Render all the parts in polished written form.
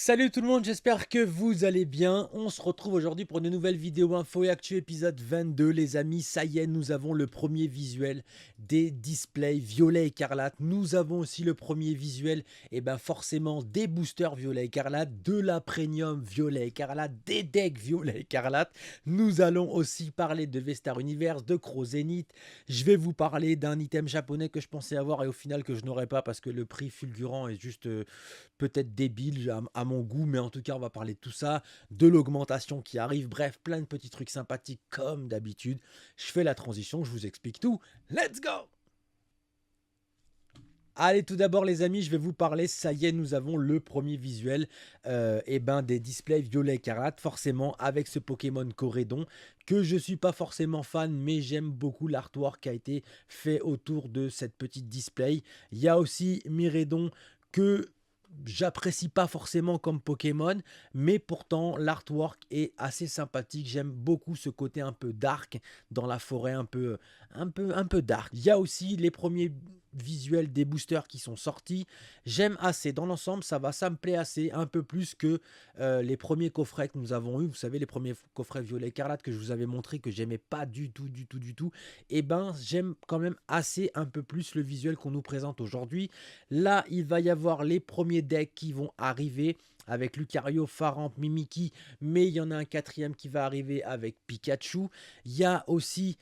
Salut tout le monde, j'espère que vous allez bien. On se retrouve aujourd'hui pour une nouvelle vidéo info et actu épisode 22 les amis. Ça y est, nous avons le premier visuel des displays violet écarlate. Nous avons aussi le premier visuel, et ben forcément des boosters violet écarlate, de la premium violet écarlate, des decks violet écarlate. Nous allons aussi parler de Vestar Universe, de Crow Zenith. Je vais vous parler d'un item japonais que je pensais avoir et au final que je n'aurais pas parce que le prix fulgurant est juste peut-être débile à mon goût, mais en tout cas, on va parler de tout ça, de l'augmentation qui arrive, bref, plein de petits trucs sympathiques comme d'habitude. Je fais la transition, je vous explique tout. Let's go! Allez, tout d'abord les amis, je vais vous parler, ça y est, nous avons le premier visuel des displays violet écarlate, forcément avec ce Pokémon Corédon, que je suis pas forcément fan, mais j'aime beaucoup l'artwork qui a été fait autour de cette petite display. Il y a aussi Miredon que j'apprécie pas forcément comme Pokémon, mais pourtant l'artwork est assez sympathique. J'aime beaucoup ce côté un peu dark dans la forêt, un peu dark. Il y a aussi les premiers visuels des boosters qui sont sortis. J'aime assez. Dans l'ensemble, ça me plaît assez, un peu plus que les premiers coffrets que nous avons eu. Vous savez, les premiers coffrets violet écarlate que je vous avais montré que j'aimais pas du tout, du tout, du tout. Et ben, j'aime quand même assez un peu plus le visuel qu'on nous présente aujourd'hui. Là, il va y avoir les premiers decks qui vont arriver avec Lucario, Farramp, Mimikyu, mais il y en a un quatrième qui va arriver avec Pikachu. Il y a aussi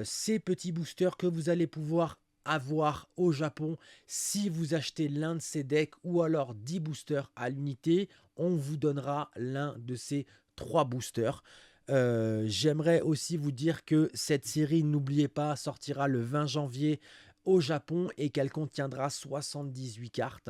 ces petits boosters que vous allez pouvoir avoir au Japon si vous achetez l'un de ces decks ou alors 10 boosters à l'unité. On vous donnera l'un de ces 3 boosters. J'aimerais aussi vous dire que cette série, n'oubliez pas, sortira le 20 janvier au Japon et qu'elle contiendra 78 cartes.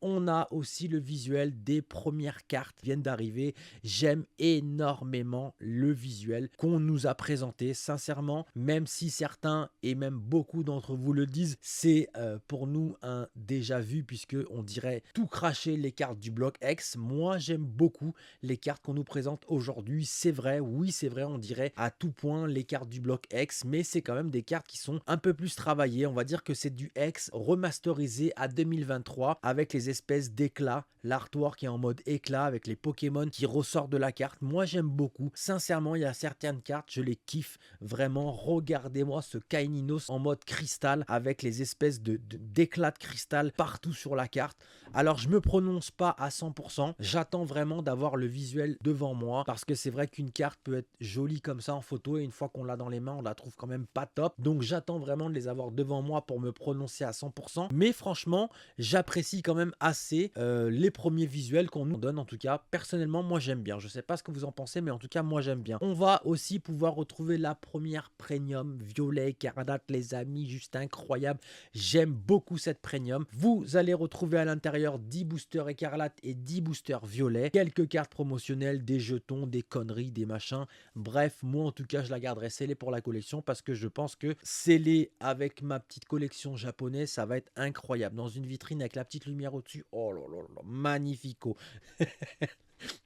On a aussi le visuel des premières cartes qui viennent d'arriver. J'aime énormément le visuel qu'on nous a présenté. Sincèrement, même si certains et même beaucoup d'entre vous le disent, c'est pour nous un déjà vu puisque on dirait tout cracher les cartes du bloc X. Moi, j'aime beaucoup les cartes qu'on nous présente aujourd'hui. C'est vrai, oui, c'est vrai, on dirait à tout point les cartes du bloc X, mais c'est quand même des cartes qui sont un peu plus travaillées. On va dire que c'est du X remasterisé à 2023 avec les espèces d'éclats. L'artwork est en mode éclat avec les Pokémon qui ressortent de la carte. Moi, j'aime beaucoup. Sincèrement, il y a certaines cartes, je les kiffe vraiment. Regardez-moi ce Kaininos en mode cristal avec les espèces d'éclats de cristal partout sur la carte. Alors, je me prononce pas à 100%. J'attends vraiment d'avoir le visuel devant moi parce que c'est vrai qu'une carte peut être jolie comme ça en photo et une fois qu'on l'a dans les mains, on la trouve quand même pas top. Donc, j'attends vraiment de les avoir devant moi pour me prononcer à 100%. Mais franchement, j'apprécie quand même assez les premiers visuels qu'on nous donne. En tout cas, personnellement, moi j'aime bien. Je sais pas ce que vous en pensez, mais en tout cas, moi j'aime bien. On va aussi pouvoir retrouver la première premium violet écarlate, les amis, juste incroyable. J'aime beaucoup cette premium. Vous allez retrouver à l'intérieur 10 boosters écarlates et 10 boosters violets. Quelques cartes promotionnelles, des jetons, des conneries, des machins. Bref, moi en tout cas, je la garderai scellée pour la collection parce que je pense que scellée avec ma petite collection japonaise, ça va être incroyable. Dans une vitrine avec la petite lumière au-dessus. Oh là là là, magnifico.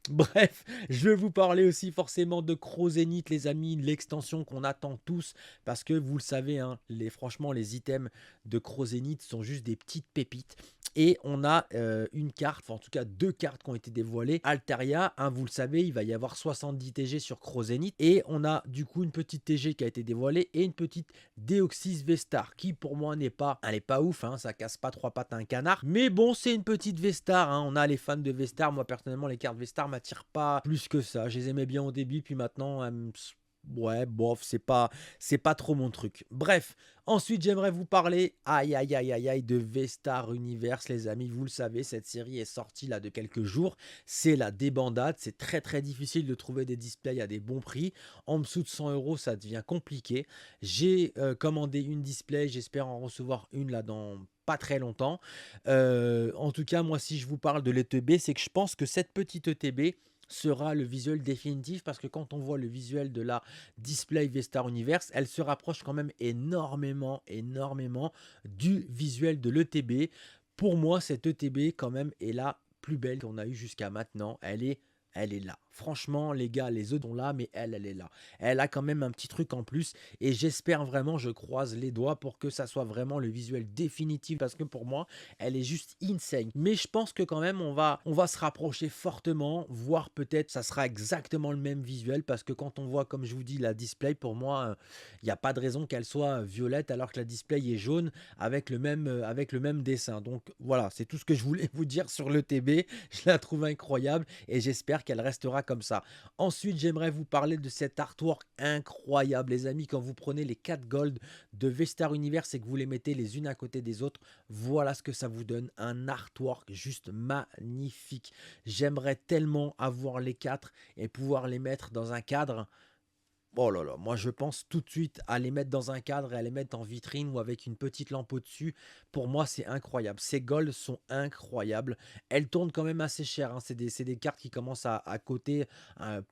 Bref, je vais vous parler aussi forcément de Crow Zenith, les amis, l'extension qu'on attend tous, parce que vous le savez, hein, franchement, les items de Crow Zenith sont juste des petites pépites. Et on a une carte, enfin en tout cas 2 cartes qui ont été dévoilées. Altaria, hein, vous le savez, il va y avoir 70 TG sur Crow Zenith. Et on a du coup une petite TG qui a été dévoilée et une petite Deoxys Vestar, qui pour moi elle est pas ouf, hein, ça casse pas 3 pattes à un canard. Mais bon, c'est une petite Vestar, hein, on a les fans de Vestar. Moi personnellement, les cartes Vestar m'attirent pas plus que ça. Je les aimais bien au début, puis maintenant, ouais, bof, c'est pas trop mon truc. Bref, ensuite j'aimerais vous parler, aïe aïe aïe aïe aïe, de Vestar Universe, les amis. Vous le savez, cette série est sortie là de quelques jours. C'est la débandade, c'est très très difficile de trouver des displays à des bons prix. En dessous de 100 euros, ça devient compliqué. J'ai commandé une display, j'espère en recevoir une là dans pas très longtemps. En tout cas, moi, si je vous parle de l'ETB, c'est que je pense que cette petite ETB sera le visuel définitif parce que quand on voit le visuel de la display Vestar Universe, elle se rapproche quand même énormément, énormément du visuel de l'ETB. Pour moi, cette ETB quand même est la plus belle qu'on a eue jusqu'à maintenant. Elle est elle est là. Franchement, les gars, les œufs sont là, mais elle est là. Elle a quand même un petit truc en plus et j'espère vraiment, je croise les doigts pour que ça soit vraiment le visuel définitif parce que pour moi, elle est juste insane. Mais je pense que quand même, on va se rapprocher fortement, voire peut-être ça sera exactement le même visuel parce que quand on voit, comme je vous dis, la display, pour moi, il n'y a pas de raison qu'elle soit violette alors que la display est jaune avec le même dessin. Donc voilà, c'est tout ce que je voulais vous dire sur le TB. Je la trouve incroyable et j'espère qu'elle restera comme ça. Ensuite, j'aimerais vous parler de cet artwork incroyable, les amis. Quand vous prenez les 4 gold de V-Star Universe et que vous les mettez les unes à côté des autres, voilà ce que ça vous donne. Un artwork juste magnifique. J'aimerais tellement avoir les 4 et pouvoir les mettre dans un cadre. Oh là là, moi je pense tout de suite à les mettre dans un cadre et à les mettre en vitrine ou avec une petite lampe au-dessus. Pour moi, c'est incroyable. Ces golds sont incroyables. Elles tournent quand même assez cher, hein. C'est des cartes qui commencent à coter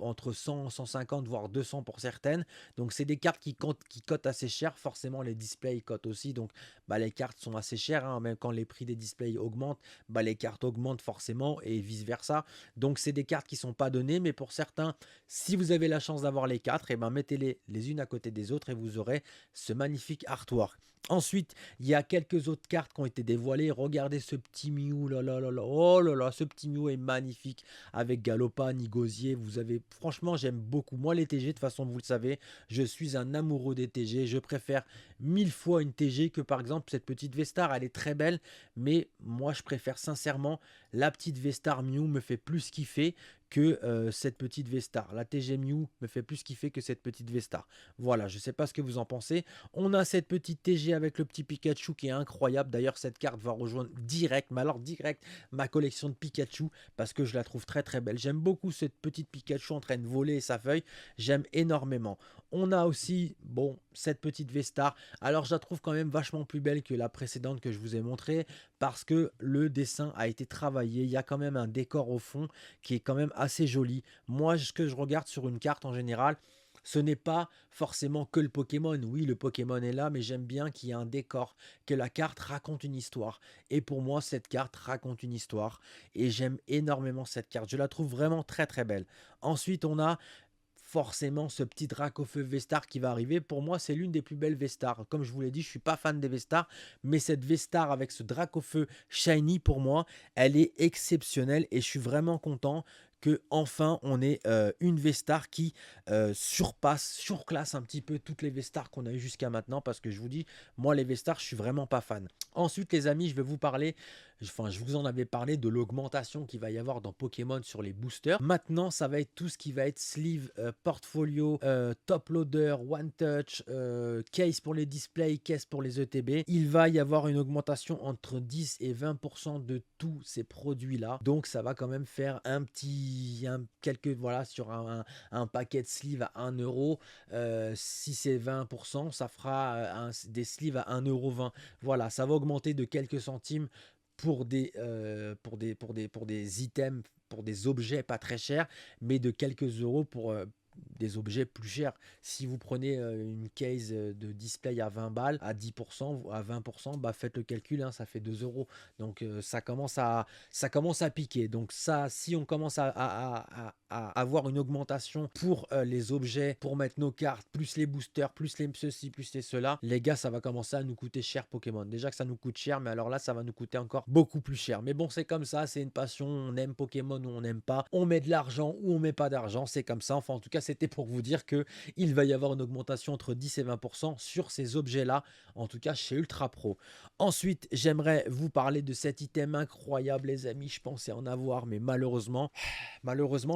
entre 100, 150, voire 200 pour certaines. Donc c'est des cartes qui cotent assez cher. Forcément, les displays cotent aussi. Donc bah, les cartes sont assez chères, hein. Même quand les prix des displays augmentent, bah, les cartes augmentent forcément et vice-versa. Donc c'est des cartes qui ne sont pas données. Mais pour certains, si vous avez la chance d'avoir les 4, et ben mettez-les les unes à côté des autres et vous aurez ce magnifique artwork. Ensuite, il y a quelques autres cartes qui ont été dévoilées. Regardez ce petit Mew, là là là là, oh là là, ce petit Mew est magnifique avec Galopane, Igosier. Vous avez, franchement, j'aime beaucoup. Moi, les TG, de toute façon, vous le savez, je suis un amoureux des TG. Je préfère 1000 fois une TG que par exemple cette petite V-Star. Elle est très belle, mais moi, je préfère sincèrement la petite V-Star Mew me fait plus kiffer que cette petite V-Star. La TG Mew me fait plus kiffer que cette petite V-Star. Voilà, je ne sais pas ce que vous en pensez. On a cette petite TG avec le petit Pikachu qui est incroyable. D'ailleurs, cette carte va rejoindre direct, mais alors direct, ma collection de Pikachu parce que je la trouve très très belle. J'aime beaucoup cette petite Pikachu en train de voler sa feuille. J'aime énormément. On a aussi, bon, cette petite V-Star. Alors, je la trouve quand même vachement plus belle que la précédente que je vous ai montrée parce que le dessin a été travaillé. Il y a quand même un décor au fond qui est quand même assez joli. Moi, ce que je regarde sur une carte en général, ce n'est pas forcément que le Pokémon. Oui, le Pokémon est là, mais j'aime bien qu'il y ait un décor, que la carte raconte une histoire. Et pour moi, cette carte raconte une histoire. Et j'aime énormément cette carte. Je la trouve vraiment très très belle. Ensuite, on a forcément ce petit Dracofeu V-Star qui va arriver. Pour moi, c'est l'une des plus belles V-Star. Comme je vous l'ai dit, je ne suis pas fan des V-Star, mais cette V-Star avec ce Dracofeu Shiny, pour moi, elle est exceptionnelle et je suis vraiment content que enfin on ait une V-Star qui surclasse un petit peu toutes les V-Stars qu'on a eues jusqu'à maintenant parce que je vous dis, moi les V-Stars, je suis vraiment pas fan. Ensuite les amis, je vais vous parler, enfin je vous en avais parlé de l'augmentation qu'il va y avoir dans Pokémon sur les boosters. Maintenant ça va être tout ce qui va être sleeve, portfolio, top loader, one touch, case pour les displays, case pour les ETB. Il va y avoir une augmentation entre 10 et 20% de tous ces produits là. Donc ça va quand même faire voilà, sur un paquet de sleeves à 1 euro. Si c'est 20%, ça fera des sleeves à 1,20 €. Voilà, ça va augmenter de quelques centimes pour des items, pour des objets pas très chers, mais de quelques euros pour des objets plus chers. Si vous prenez une case de display à 20 balles, à 10%, à 20%, bah faites le calcul, hein, ça fait 2 euros. Donc ça commence à piquer. Donc ça, si on commence à avoir une augmentation pour les objets, pour mettre nos cartes, plus les boosters, plus les ceci, plus les cela, les gars, ça va commencer à nous coûter cher Pokémon. Déjà que ça nous coûte cher, mais alors là, ça va nous coûter encore beaucoup plus cher. Mais bon, c'est comme ça, c'est une passion, on aime Pokémon ou on n'aime pas, on met de l'argent ou on met pas d'argent, c'est comme ça. Enfin, en tout cas, c'était pour vous dire que il va y avoir une augmentation entre 10 et 20% sur ces objets-là, en tout cas chez Ultra Pro. Ensuite, j'aimerais vous parler de cet item incroyable, les amis. Je pensais en avoir, mais malheureusement,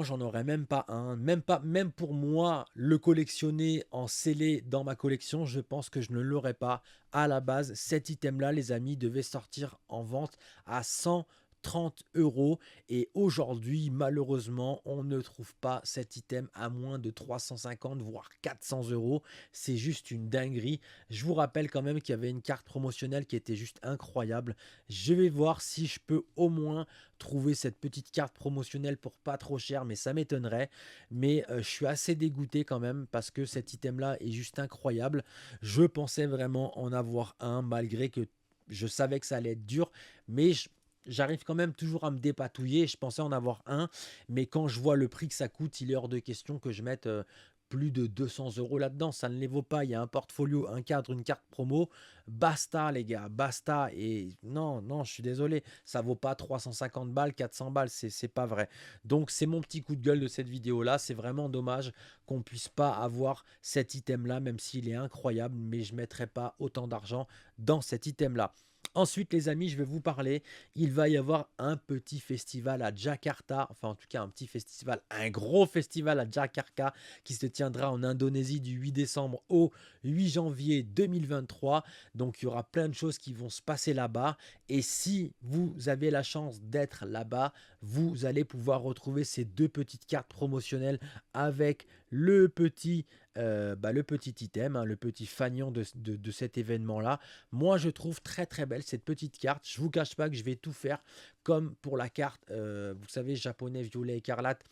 j'en aurais même pas un. Même pour moi, le collectionner en scellé dans ma collection, je pense que je ne l'aurais pas. À la base, cet item-là, les amis, devait sortir en vente à 130 € et aujourd'hui malheureusement on ne trouve pas cet item à moins de 350 voire 400 €. C'est juste une dinguerie. Je vous rappelle quand même qu'il y avait une carte promotionnelle qui était juste incroyable. Je vais voir si je peux au moins trouver cette petite carte promotionnelle pour pas trop cher, mais ça m'étonnerait. Mais je suis assez dégoûté quand même parce que cet item là est juste incroyable. Je pensais vraiment en avoir un malgré que je savais que ça allait être dur, mais j'arrive quand même toujours à me dépatouiller. Je pensais en avoir un, mais quand je vois le prix que ça coûte, il est hors de question que je mette plus de 200 € là-dedans. Ça ne les vaut pas. Il y a un portfolio, un cadre, une carte promo. Basta, les gars, basta. Et non, non, je suis désolé. Ça vaut pas 350 balles, 400 balles. C'est pas vrai. Donc, c'est mon petit coup de gueule de cette vidéo-là. C'est vraiment dommage qu'on puisse pas avoir cet item-là, même s'il est incroyable. Mais je ne mettrai pas autant d'argent dans cet item-là. Ensuite, les amis, je vais vous parler. Il va y avoir un petit festival à Jakarta, enfin en tout cas un petit festival, un gros festival à Jakarta qui se tiendra en Indonésie du 8 décembre au 8 janvier 2023. Donc il y aura plein de choses qui vont se passer là-bas. Et si vous avez la chance d'être là-bas, vous allez pouvoir retrouver ces deux petites cartes promotionnelles avec le petit item, hein, le petit fanion de cet événement-là. Moi, je trouve très très belle cette petite carte. Je vous cache pas que je vais tout faire comme pour la carte, vous savez, japonais violet écarlate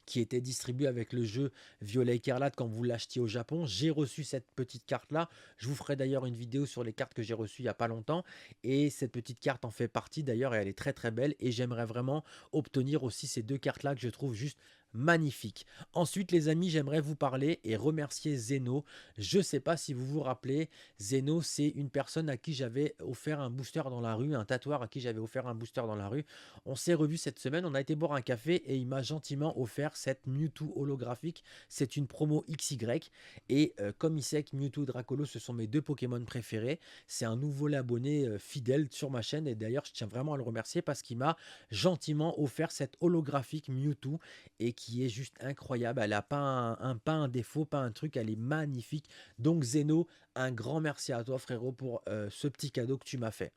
qui était distribué avec le jeu Violet Écarlate quand vous l'achetiez au Japon. J'ai reçu cette petite carte-là. Je vous ferai d'ailleurs une vidéo sur les cartes que j'ai reçues il n'y a pas longtemps. Et cette petite carte en fait partie d'ailleurs et elle est très très belle. Et j'aimerais vraiment obtenir aussi ces deux cartes-là que je trouve juste magnifiques. Ensuite les amis, j'aimerais vous parler et remercier Zeno. Je ne sais pas si vous vous rappelez, Zeno c'est une personne à qui j'avais offert un booster dans la rue, un tatoueur à qui j'avais offert un booster dans la rue. On s'est revu cette semaine, on a été boire un café et il m'a gentiment offert cette Mewtwo holographique. C'est une promo XY et comme il sait que Mewtwo et Dracolo ce sont mes deux Pokémon préférés, c'est un nouveau abonné fidèle sur ma chaîne et d'ailleurs je tiens vraiment à le remercier parce qu'il m'a gentiment offert cette holographique Mewtwo et qui est juste incroyable. Elle n'a pas un défaut, pas un truc, elle est magnifique. Donc Zeno, un grand merci à toi frérot pour ce petit cadeau que tu m'as fait.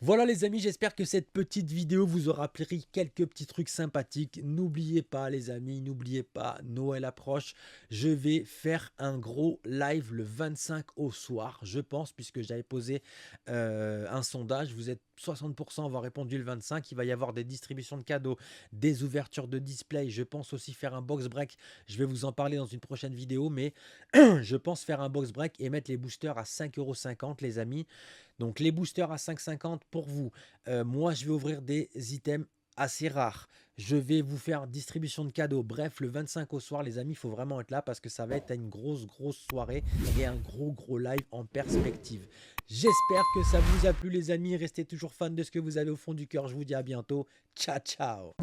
Voilà les amis, j'espère que cette petite vidéo vous aura pris quelques petits trucs sympathiques. N'oubliez pas les amis, n'oubliez pas, Noël approche. Je vais faire un gros live le 25 au soir, je pense, puisque j'avais posé un sondage. Vous êtes 60% à avoir répondu le 25. Il va y avoir des distributions de cadeaux, des ouvertures de display. Je pense aussi faire un box break. Je vais vous en parler dans une prochaine vidéo, mais je pense faire un box break et mettre les boosters à 5,50 € les amis. Donc les boosters à 5,50 pour vous. Moi, je vais ouvrir des items assez rares. Je vais vous faire distribution de cadeaux. Bref, le 25 au soir, les amis, il faut vraiment être là parce que ça va être une grosse soirée et un gros live en perspective. J'espère que ça vous a plu, les amis. Restez toujours fans de ce que vous avez au fond du cœur. Je vous dis à bientôt. Ciao, ciao.